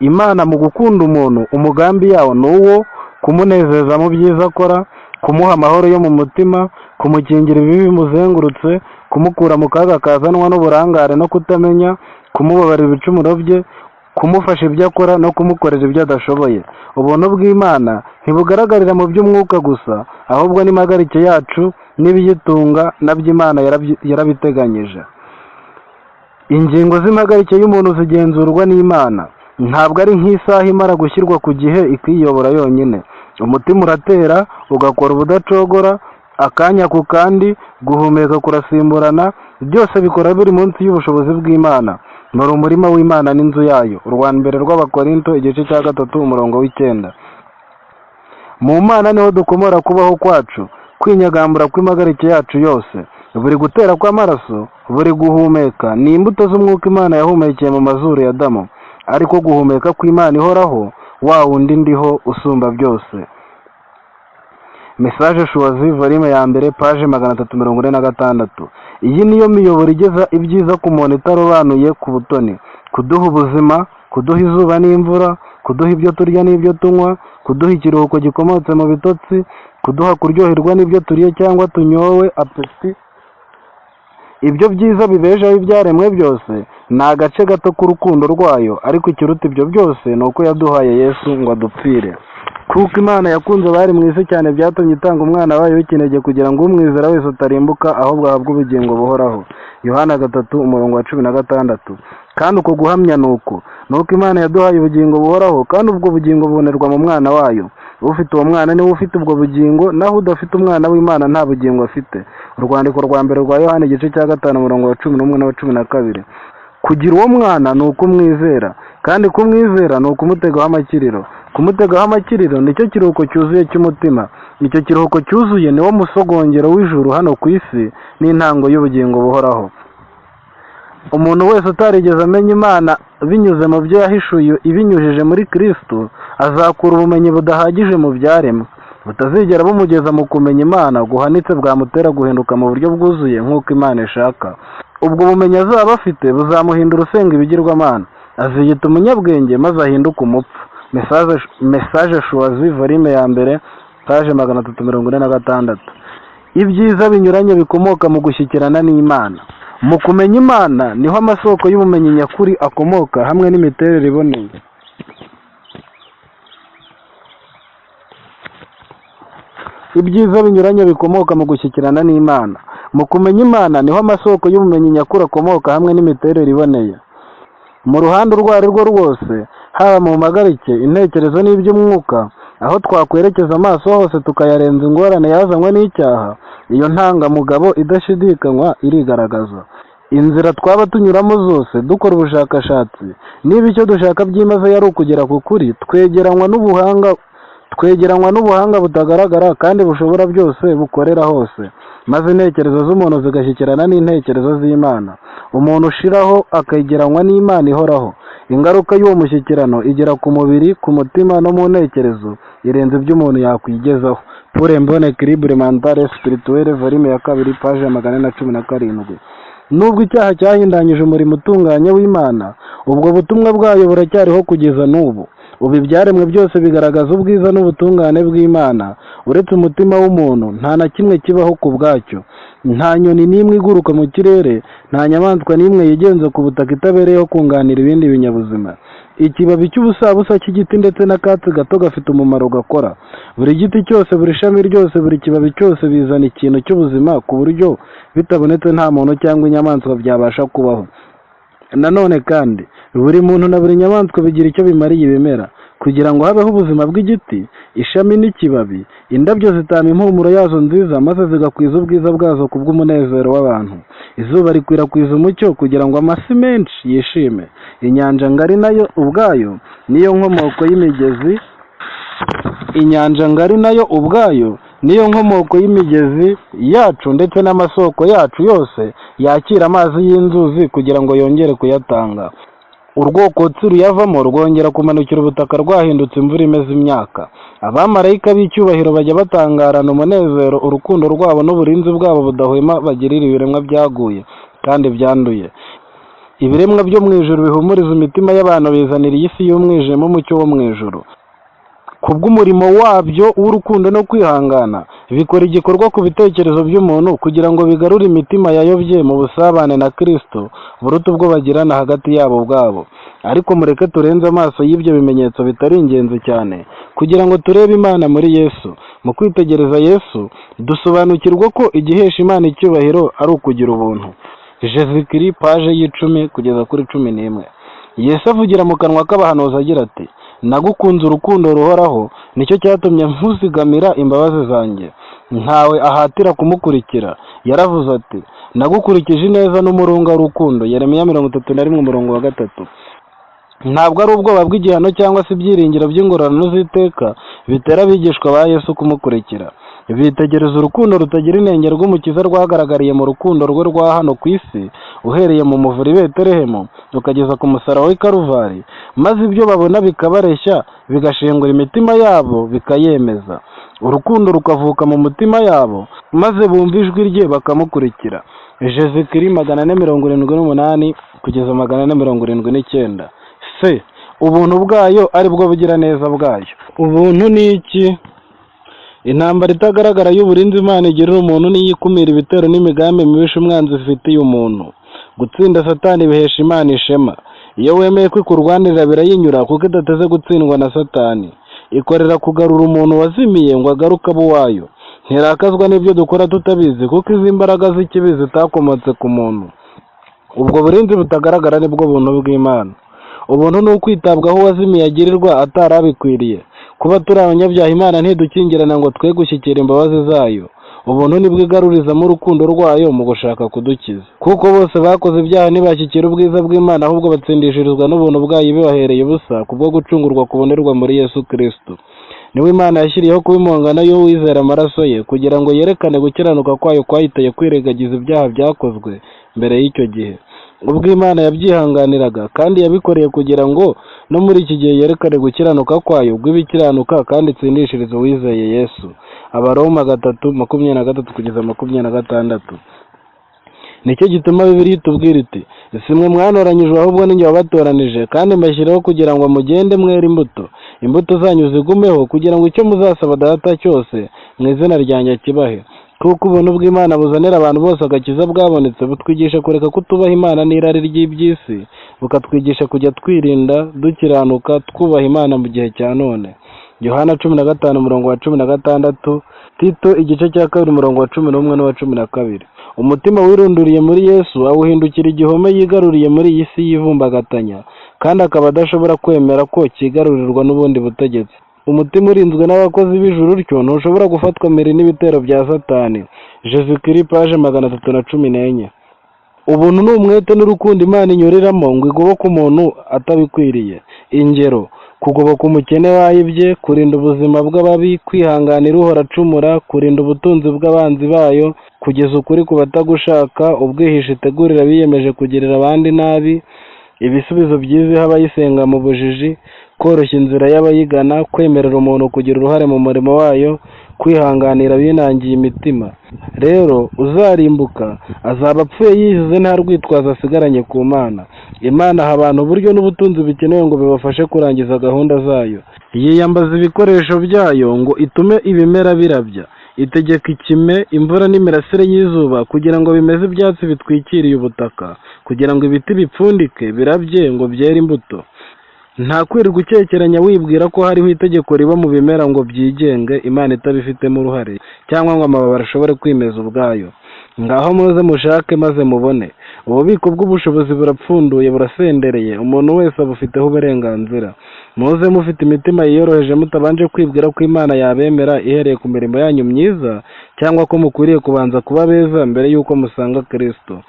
Imana mu gukunda umuntu, umugambi yawo ni uwo kumunezeza mu byiza akora, kumuha amahoro yo mu mutima, kumukingira ibibi bimuzengurutse, kumukura mu kaga kazanwa n'uburangare no kutamenya, kumubabarira ibicumuro bye, kumufasha ibyo akora no kumukorera ibyo adashoboye. Ubuntu bw'Imana ntibugaragarira mu by'umwuka gusa, ahubwo n'impagarike yacu n'ibiyitunga nabyo Imana yarabiteganyije. Ingingo z'impagarike y'umuntu zigenzurwa n'Imana. Ntabwo ari nk'isaha imara gushyirwa ku gihe ikiyobora yonyine. Umutima uratera, ugakora ubudacogora, akanya ku kandi, guhumeka kurasimburana, byose bikora biri munsi y'ubushobozi bw'Imana. Muri umurima w'Imana n'inzu yayo. Urwa mbere rw'Abakorinto igice cya 3 umurongo w'9. Mu Mana niho dukomora kubaho kwacu, kwinyagambura kw'impagarike yacu yose. Buri gutera kw'amaraso, buri guhumeka ni imbuto z'umwuka Imana yahumekeye mu mazuru ya Adamu. Ariko guhumeka kw'Imana ihoraho, wa wundi ndiho usumba byose. Message Choisi, volume ya mbere, page 346. Iyi niyo miyoboro igeza ibyiza ku muntu itarobanuye ku butoni. Kuduha ubuzima, kuduha izuba n'imvura, kuduha ibyo turya n'ibyo tunywa, kuduha ikiruhuko gikomotse mu bitotsi, kuduha kuryoherwa n'ibyo turiye cyangwa tunyowe, apeti. Ibyo byiza bibejeho ibyaremwe byose ni agace gato k'urukundo rwayo, ariko ikiruta ibyo byose ni uko yaduhaye Yesu ngo adupfire. Kuko Imana yakunze abari mu isi cyane byatumye itanga umwana wayo w'ikinege kugira ngo umwizera wese atarimbuka ahubwo ahabwe ubugingo buhoraho. Yohana 3 umurongo wa 16. Kandi uko guhamya nuko Imana yaduhaye ubugingo buhoraho, kandi ubwo bugingo bubonerwa mu mwana wayo. Ufite uwo mwana niwe ufite ubwo bugingo, naho udafite umwana w'Imana nta bugingo afite. Urwandiko rwa mbere rwa Yohana igice cya 5 umurongo wa 11 na 12. Kugira uwo mwana ni ukumwizera, kandi kumwizera ni ukumutegaho amakiriro. Kumutegaho amakiriro nicyo kiruhuko cyuzuye cy'umutima. Icyo kiruhuko cyuzuye ni wo musogongero w'ijuru hano ku isi n'intango y'ubugingo buhoraho. Umuntu wese utarigeze amenya Imana binyuze mu byo yahishuye ibinyujije muri Kristo, azakura ubumenyi budahagije mu byaremwe, butazigera bumugeza mu kumenya Imana guhanitse bwamutera guhinduka mu buryo bwuzuye nk'uko Imana ishaka. Ubwo bumenyi azaba afite buzamuhindura usenga ibigirwamana, aziyita umunyabwenge maze ahinduka umupfu. Message Choisi, volume ya mbere, page 346. Ibyiza binyuranye bikomoka mu gushyikirana n'Imana. Mu kumenya Imana niho amasoko y'ubumenyi nyakuri akomoka, hamwe n'imiterere iboneye. Ibyiza binyuranye bikomoka mu gushyikirana n'Imana. Mu kumenya Imana niho amasoko y'ubumenyi nyakuri akomoka, hamwe n'imiterere iboneye. Mu ruhande urwo ari rwo rwose, haba mu mpagarike, intekerezo n'iby'umwuka, aho twakwerekeza amaso hose tukayarenza ingorane yazanywe n'icyaha, iyo ntangamugabo idashidikanywa irigaragaza. Inzira twaba tunyuramo zose dukora ubushakashatsi, niba icyo dushaka byimaze yari ukugera ku kuri, twegeranwa n'ubuhanga butagaragara kandi bushobora byose bukorera hose. maze intekerezo z'umuntu zigashyikirana n'intekerezo z'Imana. Umuntu ushiraho akagereranywa n'Imana ihoraho. Ingaruka y'uwo mushyikirano igera ku mubiri, ku mutima no mu ntekerezo irenze ibyo umuntu yakwigezaho. Pour un bon équilibre mental et spirituel, volume ya 2, page ya 417. Nubwo icyaha cyahindanyije umurimo utunganye w'Imana, ubwo butumwa bwayo buracyariho kugeza n'ubu. Ubu ibyaremwe byose bigaragaza ubwiza n'ubutungane bw'Imana. Uretse umutima w'umuntu, nta na kimwe kibaho ku bwacyo. Nta nyoni n'imwe iguruka mu kirere, nta nyamaswa n'imwe yigenza ku butaka itabereyeho kunganira ibindi binyabuzima. Ikibabi cy'ubusabusa cy'igiti ndetse n'akatsi gato gafite umumaro gakora. Buri giti cyose, buri shami ryose, buri kibabi cyose bizana ikintu cy'ubuzima ku buryo bitabonetse nta muntu cyangwa inyamaswa byabasha kubaho. Nanone kandi buri muntu na buri nyamaswa bigira icyo bimariye ibimera. Kugira ngo habeho ubuzima bw'igiti, ishami n'ikibabi, indabyo zitanga impumuro yazo nziza maze zigakwiza ubwiza bwazo ku bw'umunezero w'abantu. Izuba rikwirakwiza umucyo kugira ngo amasi menshi yishime. Inyanja ngari nayo ubwayo niyo nkomoko y'imigezi yacu ndetse n'amasoko yacu yose yakira amazi y'inzuzi kugira ngo yongere kuyatanga. Urwokotsi ruyavamo rwongera kumanukira ubutaka rwahindutse imvura imeze imyaka. Abamarayika b'icyubahiro bajya batangarana umunezero urukundo rwabo n'uburinzi bwabo budahwema bagirira ibiremwa byaguye kandi byanduye. Ibiremwa byo mu ijuru bihumuriza imitima y'abantu bizanira iyi si y'umwijima umucyo wo mu ijuru. Kubw'umurimo wabyo w'urukundo no kwihangana, bikora igikorwa ku bitekerezo by'umuntu kugira ngo bigarure imitima yayobye mu busabane na Kristo buruta ubwo bagirana hagati yabo ubwabo. Ariko mureke turenze amaso y'ibyo bimenyetso bitari ingenzi cyane kugira ngo turebe Imana muri Yesu. Mu kwitegereza Yesu dusobanukirwa ko igihesha Imana icyubahiro ari ukugira ubuntu. Jésus-Christ, page y'10 kugeza kuri 11. Yesu avugira mu kanwa k'abahanuzi agira ati: nagukunze urukundo ruhoraho, nicyo cyatumye nkuzigamira imbabazi zanjye. Ntawe ahatira kumukurikira. Yaravuze ati: nagukurikije neza n'umurunga w'urukundo. Yeremiya 31:3. Ntabwo ari ubwoba bw'igihano cyangwa se ibyiringiro by'ingororano z'iteka bitera abigishwa ba Yesu kumukurikira. Bitegereza urukundo rutagira inenge rw'Umukiza rwagaragariye mu rukundo rwe rwa hano ku isi, uhereye mu muvure i Betelehemu ukageza ku musaraba w'i Karuvari, maze ibyo babona bikabareshya, bigashengura imitima yabo bikayemeza. Urukundo rukavuka mu mutima yabo, maze bumva ijwi rye bakamukurikira. Jésus-Christ 478 kugeza 479. Se ubuntu bwayo ari bwo bugira neza bwayo. Ubuntu ni iki? Intambara itagaragara y'uburinzi Imana igirira umuntu niyo ikumira ibitero n'imigambi mibisha umwanzi ifitiye umuntu. Gutsinda Satani bihesha Imana ishema. Iyo wemeye ko ikurwanirira birayinyura kuko idateze gutsindwa na Satani. Ikorera kugarura umuntu wazimiye ngo agaruke abo wayo. Ntirakazwa n'ibyo dukora tutabizi kuko izi mbaraga z'ikibi zitakomotse ku muntu. Ubwo burinzi butagaragara nibwo buntu bw'Imana. Ubuntu ni ukwitabwaho wazimiye agirirwa atarabikwiriye. Kuba turi abanyabyaha Imana ntidukingirana ngo twe gushyikira imbabazi zayo. Ubuntu nibwo igarurizamo urukundo rwayo mu gushaka kudukiza. Kuko bose bakoze ibyaha ntibashyikira ubwiza bw'Imana, ahubwo batsindishirizwa n'ubuntu bwayo bibahereye ubusa kubwo gucungurwa kubonerwa muri Yesu Kristo. Niwe Imana yashyiriyeho kuba impongano yo wizera amaraso ye, kugira ngo yerekane gukiranuka kwayo kwahitaye kwiregagiza ibyaha byakozwe mbere y'icyo gihe. Ubwo Imana yabyihanganiraga kandi yabikoreye kugira ngo no muri iki gihe yerekane gukiranuka kwayo bw'ibikiranuka kandi itsindishirize uwizeye Yesu. Abaroma 3:23 kugeza 26. Nicyo gituma Bibiliya itubwira iti: simwe mwanoranyijwe ahubwo ni njye wabatoranije, kandi mbashyiraho kugira ngo mugende mwera imbuto zanyu zigumeho, kugira ngo icyo muzasaba Data cyose mu izina ryanjye kibahe. Kuko ubuntu bw'Imana buzanira abantu bose agakiza bwabonetse, butwigisha kureka kutubaha Imana n'irari ry'iby'isi, bukatwigisha kujya twirinda dukiranuka twubaha Imana mu gihe cya none. Yohana 15:16, Tito 2:11 n'uwa 12. Umutima wirunduriye muri Yesu awuhindukira igihome yigaruriye muri iyi si yivumbagatanya, kandi akaba adashobora kwemera ko kigarurirwa n'ubundi butegetsi. Umutima urinzwe n'abakozi b'ijuru ryo ntushobora gufatwa mbere n'ibitero bya Satani. Jésus-Christ, page 314. Ubuntu ni umwete n'urukundo Imana inyuriramo ngo igoboke umuntu atabikwiriye. Ingero: kugoboka umukene wayibye, kurinda ubuzima bw'ababi, kwihanganira uhora acumura, kurinda ubutunzi bw'abanzi bayo, kugeza ukuri ku batagushaka, ubwihisho itegurira biyemeje kugirira abandi nabi, ibisubizo byiza iha abayisenga mu bujiji, koroshya inzira y'abayigana, kwemerera umuntu kugira uruhare mu murimo wayo, kwihanganira binangiye imitima. Rero uzarimbuka azaba apfuye yizize nta rwitwazo asigaranye ku Mana. Imana aha abantu uburyo n'ubutunzi bikenewe ngo bibafashe kurangiza gahunda zayo. Yiyambaza ibikoresho byayo ngo itume ibimera birabya, itegeka ikime, imvura n'imirasire y'izuba kugira ngo bimeze ibyatsi bitwikiriye ubutaka, kugira ngo ibiti bipfundike birabye ngo byere imbuto. Nta kwirirwa ukekeranya wibwira ko hariho itegeko riba mu bimera ngo byigenge Imana itabifitemo uruhare, cyangwa ngo amababi ashobore kwimeza ubwayo. Ngaho muze mushake maze mubone. Ububiko bw'ubushobozi burapfunduye burasendereye, umuntu wese abufiteho uburenganzira. Muze mufite imitima yiyoroheje mutabanje kwibwira ko Imana yabemera ihereye ku mirimo yanyu myiza, cyangwa ko mukwiriye kubanza kuba beza mbere y'uko musanga Kristo.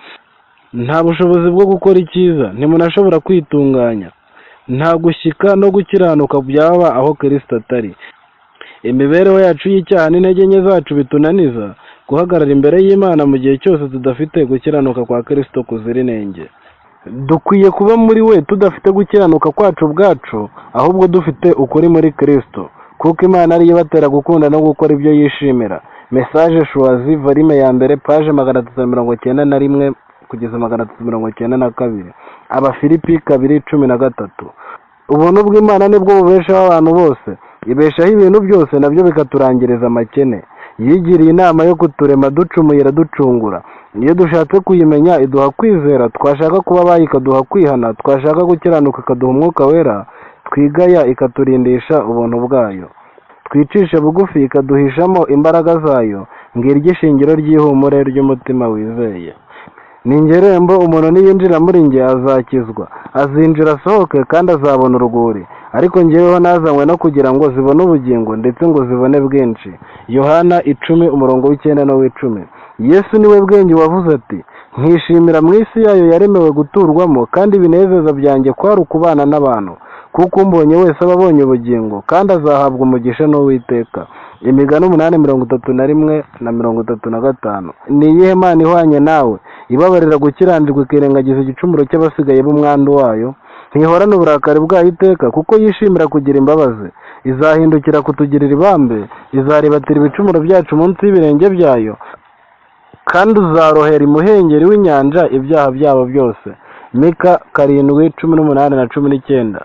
Nta bushobozi bwo gukora icyiza, ntimunashobora kwitunganya. Nta gushyika no gukiranuka byaba aho Kristo atari. Imibereho yacu y'icyaha n'intege nke zacu bitunaniza guhagarara imbere y'Imana mu gihe cyose tudafite gukiranuka kwa Kristo kuzira inenge. Dukwiye kuba muri we tudafite gukiranuka kwacu ubwacu, ahubwo dufite ukuri muri Kristo, kuko Imana ariyo ibatera gukunda no gukora ibyo yishimira. Message Choisi, volume ya mbere, page 391 kugeza 392. Abafilipi 2:13. Ubuntu bw'Imana nibwo bubeshaho abantu bose, ibeshaho ibintu byose nabyo bikaturangiriza amakene. Yigiriye inama yo kuturema ducumuye iraducungura. Iyo dushatse kuyimenya iduha kwizera, twashaka kuba bayo ikaduha kwihana, twashaka gukiranuka ikaduha umwuka wera, twigaya ikaturindisha ubuntu bwayo. Twicishe bugufi ikaduhishamo imbaraga zayo, ngiryo ishingiro ry'ihumure ry'umutima wizeye. Ni ingerembo, umuntu niyinjira muri njye azakizwa, azinjira asohoke kandi azabona urwuri. Ariko njyeweho nazanywe no kugira ngo zibone ubugingo ndetse ngo zibone bwinshi. Yohana 10:9-10. Yesu niwe bwenge wavuze ati, nkishimira mu isi yayo yaremewe guturwamo, kandi ibinezeza byanjye kwari ukubana n'abantu, kuko umbonye wese aba abonye ubugingo kandi azahabwa umugisha n'Uwiteka. Imigani 8:31-35. Ni iyihe Mana ihwanye nawe, ibabarira gukiranirwa ikirengagiza igicumuro cy'abasigaye b'umwandu wayo? Ntihorana uburakari bwayo iteka, kuko yishimira kugira imbabazi. Izahindukira kutugirira ibambe, izaribatira ibicumuro byacu munsi y'ibirenge byayo, kandi uzarohera imuhengeri w'inyanja ibyaha byabo byose. Mika 7:18-19.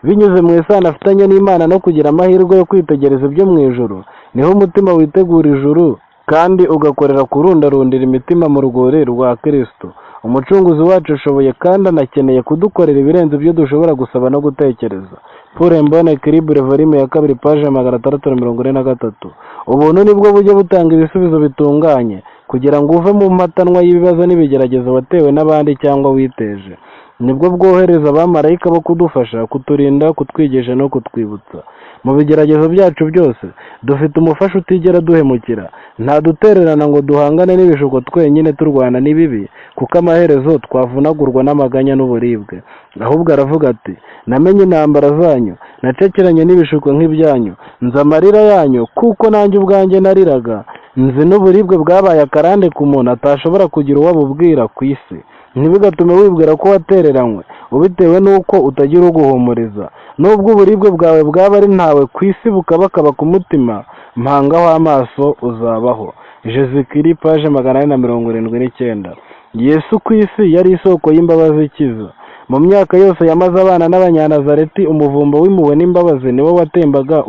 Binyuze mu isano afitanye n'Imana no kugira amahirwe yo kwitegereza ibyo mu ijuru, niho umutima witegura ijuru kandi ugakorera kurundarundira imitima mu rwuri rwa Kristo. Umucunguzi wacu ashoboye kandi anakeneye kudukorera ibirenze ibyo dushobora gusaba no gutekereza. Pour un bon équilibre, volume ya 2, page 643. Ubuntu nibwo buryo butanga ibisubizo bitunganye, kugira ngo uve mu mpatanwa y'ibibazo n'ibigeragezo watewe n'abandi cyangwa witeje. Nibwo bwohereza abamarayika bo kudufasha, kuturinda, kutwigisha no kutwibutsa. Mu bigeragezo byacu byose dufite umufasha utigera duhemukira. Ntadutererana ngo duhangane n'ibishuko twenyine turwana n'ibibi, kuko amaherezo twavunagurwa n'amaganya n'uburibwe. Ahubwo aravuga ati, namenye intambara zanyu, nacekeranye n'ibishuko nk'ibyanyu, nzi amarira yanyu kuko nanjye ubwanjye nariraga, nzi n'uburibwe bwabaye akarande ku muntu atashobora kugira uwo abubwira ku isi. Ntibigatume wibwira ko watereranywe, ubitewe n'uko utagira uguhumuriza. Nubwo uburibwe bwawe bwaba ari ntawe ku isi bukabakaba ku mutima, mpangaho amaso uzabaho. Jezekiri, page 479. Yesu ku isi yari isoko y'imbabazi ikiza. Mu myaka yose yamaze abana n'Abanyanazareti, umuvumba w'impuhwe n'imbabazi niwo watembaga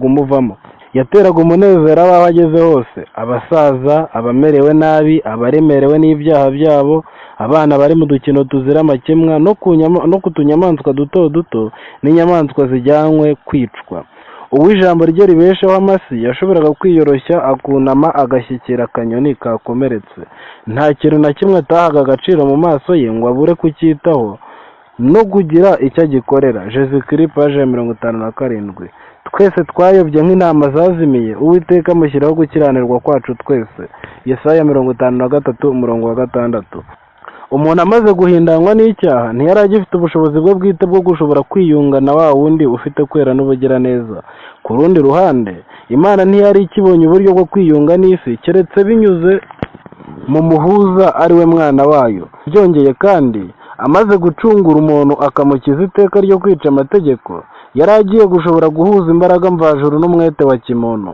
umuvamo. Yateraga umunezero aho ageze hose, abasaza, abamerewe nabi, abaremerewe n'ibyaha byabo, abana bari mu dukino tuzira amakemwa, no ku tunyamaswa duto duto n'inyamaswa zijyanywe kwicwa. Uw'ijambo rye ribeshaho amasi yashoboraga kwiyoroshya akunama agashyikira akanyoni kakomeretse. Nta kintu na kimwe atahaga agaciro mu maso ye ngo abure kucyitaho no kugira icyo agikorera. Jezekiri, page 57. Twese twayobye nk'intama zazimiye, Uwiteka amushyiraho gukiranirwa kwacu twese. Yesaya 53:6. Umuntu amaze guhindanwa n'icyaha ntiyari agifite ubushobozi bwe bwite bwo gushobora kwiyunga na wa wundi ufite kwera n'ubugiraneza. Ku rundi ruhande, Imana ntiyari ikibonye uburyo bwo kwiyunga n'isi keretse binyuze mu muhuza ari we mwana wayo. Byongeye kandi, amaze gucungura umuntu akamukiza iteka ryo kwica amategeko, yari agiye gushobora guhuza imbaraga mvajuru n'umwete wa kimuntu.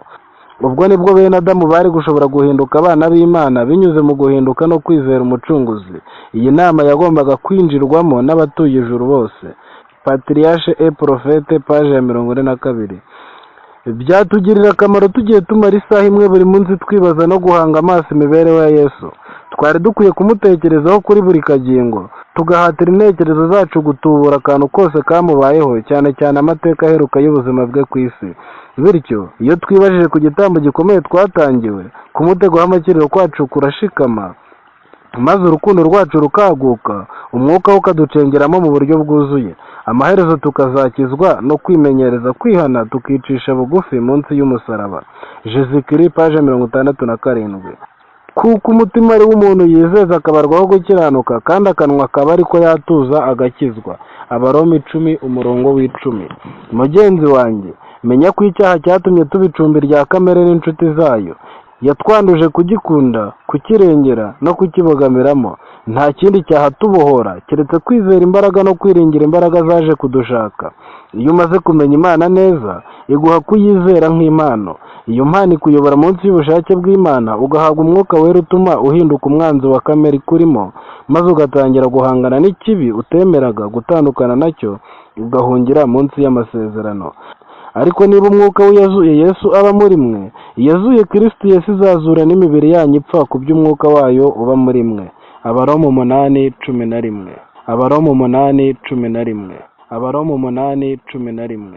Ubwo nibwo bene Adamu bari gushobora guhinduka abana b'Imana binyuze mu guhinduka no kwizera Umucunguzi. Iyi nama yagombaga kwinjirwamo n'abatuye ijuru bose. Patriarche et Prophète, page ya 42. Byatugirira akamaro tugiye tumara isaha imwe buri munsi twibaza no guhanga amaso imibereho ya Yesu. Twari dukwiye kumutekerezaho kuri buri kagingo, tugahatira intekerezo zacu gutubura akantu kose kamubayeho, cyane cyane amateka aheruka y'ubuzima bwe ku isi. Bityo, iyo twibajije ku gitambo gikomeye twatangiwe, ku mutego w'amakiriro kwacu kurashikama, maze urukundo rwacu rukaguka, umwuka wo ukaducengeramo mu buryo bwuzuye. Amaherezo tukazakizwa no kwimenyereza kwihana tukicisha bugufi munsi y'umusaraba. Jésus-Christ, page 67. Kuko umutima ari w'umuntu yizeza akabarwaho gukiranuka, kandi akanwa akaba ariko yatuza agakizwa. Abaroma 10:10. Mugenzi wanjye, menya ko icyaha cyatumye tuba icumbi rya kamere n'inshuti zayo. Yatwanduje kugikunda, kukirengera no kukibogamiramo. Nta kindi cyahatubohora keretse kwizera imbaraga no kwiringira imbaraga zaje kudushaka. Iyo umaze kumenya Imana neza, iguha kuyizera nk'impano. Iyo mpano ikuyobora munsi y'ubushake bw'Imana, ugahabwa umwuka wera utuma uhinduka umwanzi wa kamere ikurimo, maze ugatangira guhangana n'ikibi utemeraga gutandukana nacyo, ugahungira munsi y'amasezerano. Ariko niba umwuka w'iyazuye Yesu aba muri mwe, iyazuye Kristo Yesu izazura n'imibiri yanyu ipfa ku by'umwuka wayo uba muri mwe. Abaroma 8:11. Abaroma 8:11. Abaroma 8:11.